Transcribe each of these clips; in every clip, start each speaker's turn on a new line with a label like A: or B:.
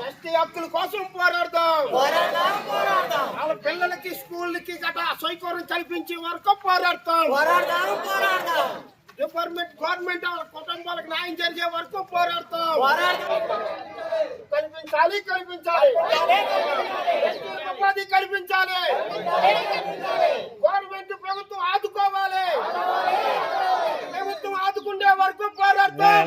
A: ST హక్కుల కోసం పోరాడదాం. వాళ్ళ పిల్లలకి స్కూళ్ళకి గట్రా సౌకర్యం కల్పించే వరకు పోరాడతాం. గవర్నమెంట్ వాళ్ళ కుటుంబాలకు న్యాయం జరిగే వరకు పోరాడతాం. కల్పించాలి ఉపాధి కల్పించాలి. గవర్నమెంట్ ప్రభుత్వం ఆదుకోవాలి. ప్రభుత్వం ఆదుకునే వరకు పోరాడతాం.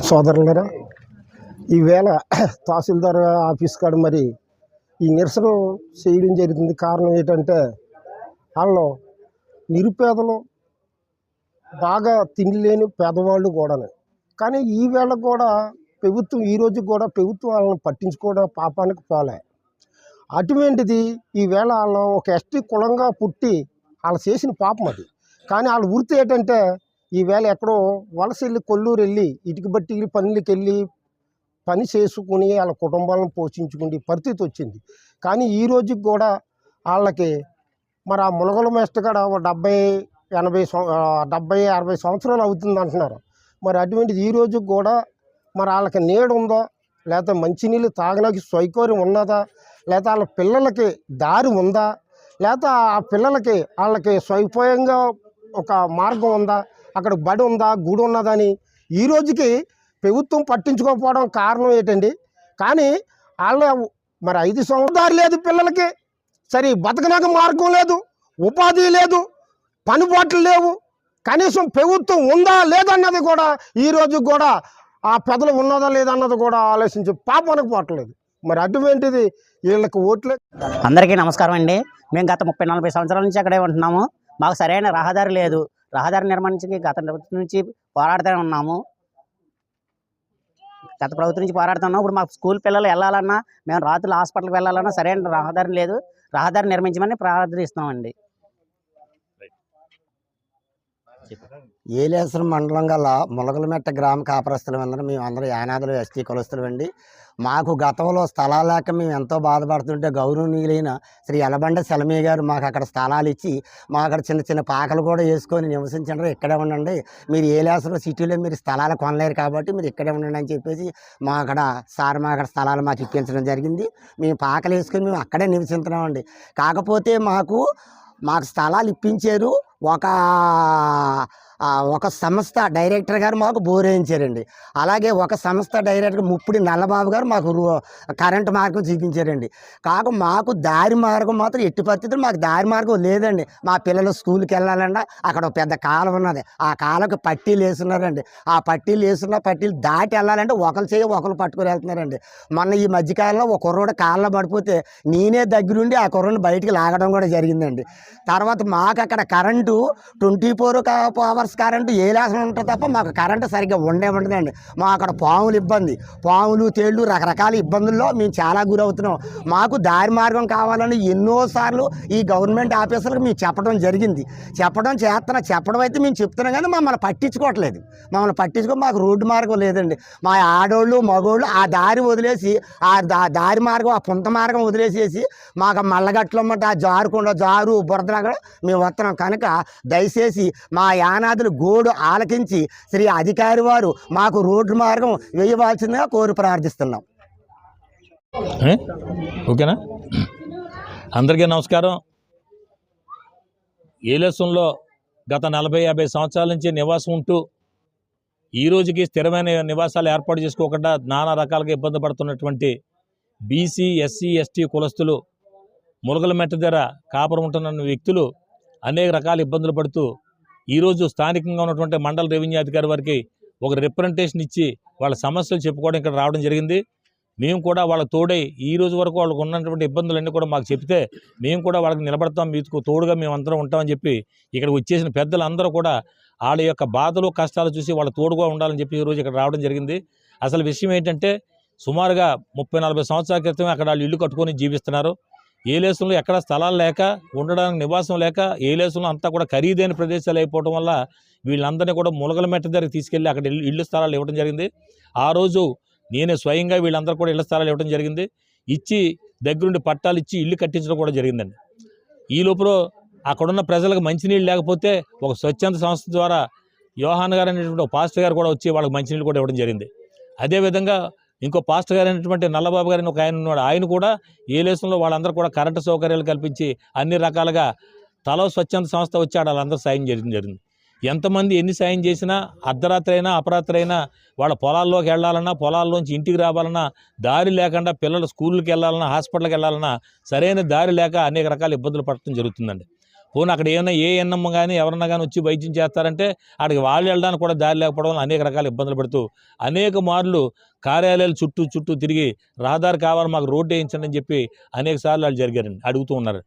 B: సోదరులరా, ఈవేళ తహసీల్దార్ ఆఫీస్ కాడ మరి ఈ నిరసన చేయడం జరుగుతుంది. కారణం ఏంటంటే వాళ్ళు నిరుపేదలు, బాగా తిండి లేని పేదవాళ్ళు కూడా. కానీ ఈవేళ కూడా ప్రభుత్వం ఈరోజు కూడా ప్రభుత్వం వాళ్ళని పట్టించుకోవడం పాపానికి పోలే. అటువంటిది ఈవేళ వాళ్ళు ఒక ఎస్టీ కులంగా పుట్టి వాళ్ళు చేసిన పాపం అది. కానీ వాళ్ళ వృత్తి ఏంటంటే ఈవేళ ఎక్కడో వలస వెళ్ళి కొల్లూరు వెళ్ళి ఇటుక బట్టి పనులకి వెళ్ళి పని చేసుకుని వాళ్ళ కుటుంబాలను పోషించుకునే పరిస్థితి వచ్చింది. కానీ ఈ రోజుకి కూడా వాళ్ళకి మరి ఆ మునగల మేస్టర్ కాడ 70-80 సంవత్సరాలు అవుతుంది అంటున్నారు. మరి అటువంటిది ఈ రోజుకి కూడా మరి వాళ్ళకి నీడ ఉందో, లేకపోతే మంచినీళ్ళు తాగడానికి సౌకర్యం ఉన్నదా, లేకపోతే వాళ్ళ పిల్లలకి దారి ఉందా, లేకపోతే ఆ పిల్లలకి వాళ్ళకి స్వయంగా ఒక మార్గం ఉందా, అక్కడ బడి ఉందా, గుడి ఉన్నదని ఈ రోజుకి ప్రభుత్వం పట్టించుకోకపోవడం కారణం ఏంటండి? కానీ వాళ్ళ మరి 5 సంవత్సరాలు లేదు పిల్లలకి, సరే బతకడానికి మార్గం లేదు, ఉపాధి లేదు, పనిబాట్లు లేవు. కనీసం ప్రభుత్వం ఉందా లేదన్నది కూడా ఈ రోజు కూడా ఆ పెదలు ఉన్నదా లేదన్నది కూడా ఆలోచించి పాపనకు పోవట్లేదు. మరి అటువంటిది వీళ్ళకి ఓట్లే.
C: అందరికీ నమస్కారం అండి. మేము గత 30-40 సంవత్సరాల నుంచి అక్కడే ఉంటున్నాము. మాకు సరైన రహదారి లేదు. రహదారి నిర్మాణానికి గత ప్రభుత్వం నుంచి పోరాడుతూనే ఉన్నాము. ఇప్పుడు మాకు స్కూల్ పిల్లలు వెళ్ళాలన్నా, మేము రాత్రులు హాస్పిటల్కి వెళ్ళాలన్నా సరైన రహదారి లేదు. రహదారి నిర్మించమని ప్రార్థిస్తున్నామండి.
D: ఏలేశ్వరం మండలం గల ములగలమెట్ట గ్రామ కాపురస్తులందరూ మేమందరం యానాదులు ఎస్టీ కులస్తులు అండి. మాకు గతంలో స్థలాలు లేక మేము ఎంతో బాధపడుతుంటే గౌరవనీయులైన శ్రీ ఎలబండ సెలమయ్య గారు మాకు అక్కడ స్థలాలు ఇచ్చి మా అక్కడ చిన్న చిన్న పాకలు కూడా వేసుకొని నివసించండి, ఇక్కడే ఉండండి, మీరు ఏలేశ్వరం సిటీలో మీరు స్థలాలు కొనలేరు కాబట్టి మీరు ఇక్కడే ఉండండి అని చెప్పేసి మా అక్కడ స్థలాలు మాకు ఇప్పించడం జరిగింది. మేము పాకలు వేసుకొని మేము అక్కడే నివసిస్తున్నామండి. కాకపోతే మాకు స్థలాలు ఇప్పించారు. ఒక సంస్థ డైరెక్టర్ గారు మాకు బోర్ వేయించారండి. అలాగే ఒక సంస్థ డైరెక్టర్ ముప్పుడి నల్లబాబు గారు మాకు కరెంటు మార్గం చూపించారండి. మాకు దారి మార్గం మాత్రం ఎట్టి పరిస్థితులు మాకు దారి మార్గం లేదండి. మా పిల్లలు స్కూల్కి వెళ్ళాలంటే అక్కడ ఒక పెద్ద కాలం ఉన్నది, ఆ కాలంకి పట్టీలు వేస్తున్నారండి. ఆ పట్టీలు దాటి వెళ్ళాలంటే ఒకరు పట్టుకుని వెళ్తున్నారండి. మొన్న ఈ మధ్యకాలంలో ఒక కుర్రోడు కాళ్ళలో పడిపోతే నేనే దగ్గరుండి ఆ కుర్రోని బయటికి లాగడం కూడా జరిగిందండి. తర్వాత మాకు అక్కడ కరెంటు 24 అవర్స్ కరెంటు ఏలేశ్వరం ఉంటుంది తప్ప మాకు కరెంటు సరిగ్గా ఉండదండి. మాకు అక్కడ పాములు తేళ్ళు రకరకాల ఇబ్బందుల్లో మేము చాలా గురవుతున్నాం. మాకు దారి మార్గం కావాలని ఎన్నోసార్లు ఈ గవర్నమెంట్ ఆఫీసర్లకు మేము చెప్పడం జరిగింది. చెప్పడం అయితే మేము చెప్తున్నాం కానీ మమ్మల్ని పట్టించుకోవట్లేదు. మాకు రోడ్డు మార్గం లేదండి. మా ఆడోళ్ళు మగోళ్ళు ఆ దారి వదిలేసి ఆ దారి మార్గం, ఆ పుంత మార్గం వదిలేసేసి మాకు మల్లగట్లమ్మట జారు బురదలాగా మేము వస్తున్నాం. కనుక దయచేసి మా యానాదులు గోడు ఆలకించి శ్రీ అధికారి వారు మాకు రోడ్డు మార్గం వేయవలసిందిగా కోరి ప్రార్థిస్తున్నాం.
E: ఓకేనా? అందరికీ నమస్కారం. ఏలేశ్వరంలో గత 40-50 సంవత్సరాల నుంచి నివాసం ఉంటూ ఈ రోజుకి స్థిరమైన నివాసాలు ఏర్పాటు చేసుకోకుండా నానా రకాలుగా ఇబ్బంది పడుతున్నటువంటి బీసీ, ఎస్సీ, ఎస్టీ కులస్తులు, ములగలమెట్ట దగ్గర కాపురం ఉంటున్న వ్యక్తులు అనేక రకాల ఇబ్బందులు పడుతూ ఈరోజు స్థానికంగా ఉన్నటువంటి మండల రెవెన్యూ అధికారి వారికి ఒక రిప్రజెంటేషన్ ఇచ్చి వాళ్ళ సమస్యలు చెప్పుకోవడం ఇక్కడ రావడం జరిగింది. మేము కూడా వాళ్ళకి తోడై ఈ రోజు వరకు వాళ్ళకు ఉన్నటువంటి ఇబ్బందులన్నీ కూడా మాకు చెప్తే మేము కూడా వాళ్ళకి నిలబడతాం, మీకు తోడుగా మేము అందరం ఉంటామని చెప్పి ఇక్కడికి వచ్చేసిన పెద్దలందరూ కూడా వాళ్ళ యొక్క బాధలు కష్టాలు చూసి వాళ్ళ తోడుగా ఉండాలని చెప్పి ఈరోజు ఇక్కడ రావడం జరిగింది. అసలు విషయం ఏంటంటే సుమారుగా 30-40 సంవత్సరాల క్రితమే అక్కడ వాళ్ళు ఇల్లు కట్టుకొని జీవిస్తున్నారు. ఏలేశ్వరంలో ఎక్కడ స్థలాలు లేక, ఉండడానికి నివాసం లేక, ఏలేశ్వరంలో అంతా కూడా ఖరీదైన ప్రదేశాలు అయిపోవడం వల్ల వీళ్ళందరినీ కూడా ములగలమెట్ట దగ్గరికి తీసుకెళ్ళి అక్కడ ఇళ్ళు స్థలాలు ఇవ్వడం జరిగింది. ఆ రోజు నేనే స్వయంగా వీళ్ళందరూ కూడా ఇళ్ల స్థలాలు ఇవ్వడం జరిగింది. ఇచ్చి దగ్గరుండి పట్టాలు ఇచ్చి ఇల్లు కట్టించడం కూడా జరిగిందండి. ఈ లోపల అక్కడున్న ప్రజలకు మంచినీళ్ళు లేకపోతే ఒక స్వచ్ఛంద సంస్థ ద్వారా యోహాన్ గారు అనేటువంటి ఒక పాస్టర్ గారు కూడా వచ్చి వాళ్ళకి మంచినీళ్ళు కూడా ఇవ్వడం జరిగింది. అదేవిధంగా ఇంకో పాస్టర్ గారు అయినటువంటి నల్లబాబు గారిని ఒక ఆయన ఉన్నాడు. ఆయన కూడా ఏలేసంలో వాళ్ళందరూ కూడా కరెంటు సౌకర్యాలు కల్పించి అన్ని రకాలుగా తలో స్వచ్ఛంద సంస్థ వచ్చాడు వాళ్ళందరూ సాయం జరిగింది. ఎంతమంది ఎన్ని సాయం చేసినా అర్ధరాత్రి అయినా అపరాత్రి అయినా వాళ్ళ పొలాల్లోకి వెళ్ళాలన్నా, పొలాల్లోంచి ఇంటికి రావాలన్నా దారి లేకుండా, పిల్లలు స్కూళ్ళకి వెళ్ళాలన్నా, హాస్పిటల్కి వెళ్ళాలన్నా సరైన దారి లేక అనేక రకాల ఇబ్బందులు పడటం జరుగుతుందండి. పోనీ అక్కడ ఏమైనా ఏ ఎన్నమ్మ కానీ ఎవరన్నా కానీ వచ్చి వైద్యం చేస్తారంటే అక్కడికి వాళ్ళు వెళ్ళడానికి కూడా దారి లేకపోవడం అనేక రకాల ఇబ్బందులు పడుతూ అనేక మార్లు కార్యాలయాలు చుట్టూ తిరిగి రహదారి కావాలి మాకు రోడ్డు వేయించండి అని చెప్పి అనేక సార్లు వాళ్ళు జరిగారండి, అడుగుతూ ఉన్నారు.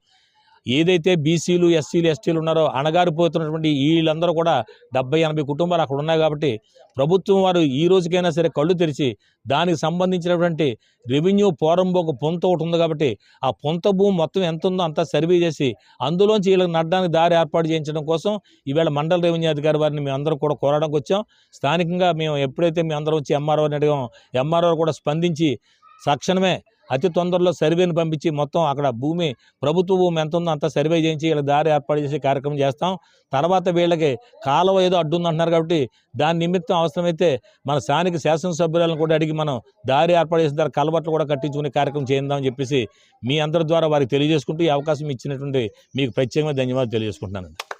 E: ఏదైతే బీసీలు, ఎస్సీలు, ఎస్టీలు ఉన్నారో అణగారిపోతున్నటువంటి వీళ్ళందరూ కూడా 70-80 కుటుంబాలు అక్కడ ఉన్నాయి. కాబట్టి ప్రభుత్వం వారు ఈ రోజుకైనా సరే కళ్ళు తెరిచి దానికి సంబంధించినటువంటి రెవెన్యూ పోరంబోకు పొంత ఒకటి ఉంది కాబట్టి ఆ పొంత భూమి మొత్తం ఎంత ఉందో అంతా సర్వే చేసి అందులోంచి వీళ్ళకి నడ్డానికి దారి ఏర్పాటు చేయించడం కోసం ఈవేళ మండల రెవెన్యూ అధికారి వారిని మేము అందరం కూడా కోరడానికి వచ్చాం. స్థానికంగా మేము ఎప్పుడైతే మేము అందరం వచ్చి ఎంఆర్ఓని అడిగాం, ఎంఆర్ఓ కూడా స్పందించి తక్షణమే అతి తొందరలో సర్వేని పంపించి మొత్తం అక్కడ భూమి, ప్రభుత్వ భూమి ఎంత ఉందో అంతా సర్వే చేయించి వీళ్ళకి దారి ఏర్పాటు చేసే కార్యక్రమం చేస్తాం. తర్వాత వీళ్ళకి కాలువ ఏదో అడ్డుందంటున్నారు కాబట్టి దాని నిమిత్తం అవసరమైతే మన స్థానిక శాసనసభ్యులను కూడా అడిగి మనం దారి ఏర్పాటు చేసిన దాని కలబట్లు కూడా కట్టించుకునే కార్యక్రమం చేద్దామని చెప్పేసి మీ అందరి ద్వారా వారికి తెలియజేసుకుంటూ ఈ అవకాశం ఇచ్చినటువంటి మీకు ప్రత్యేకంగా ధన్యవాదాలు తెలియజేసుకుంటున్నానండి.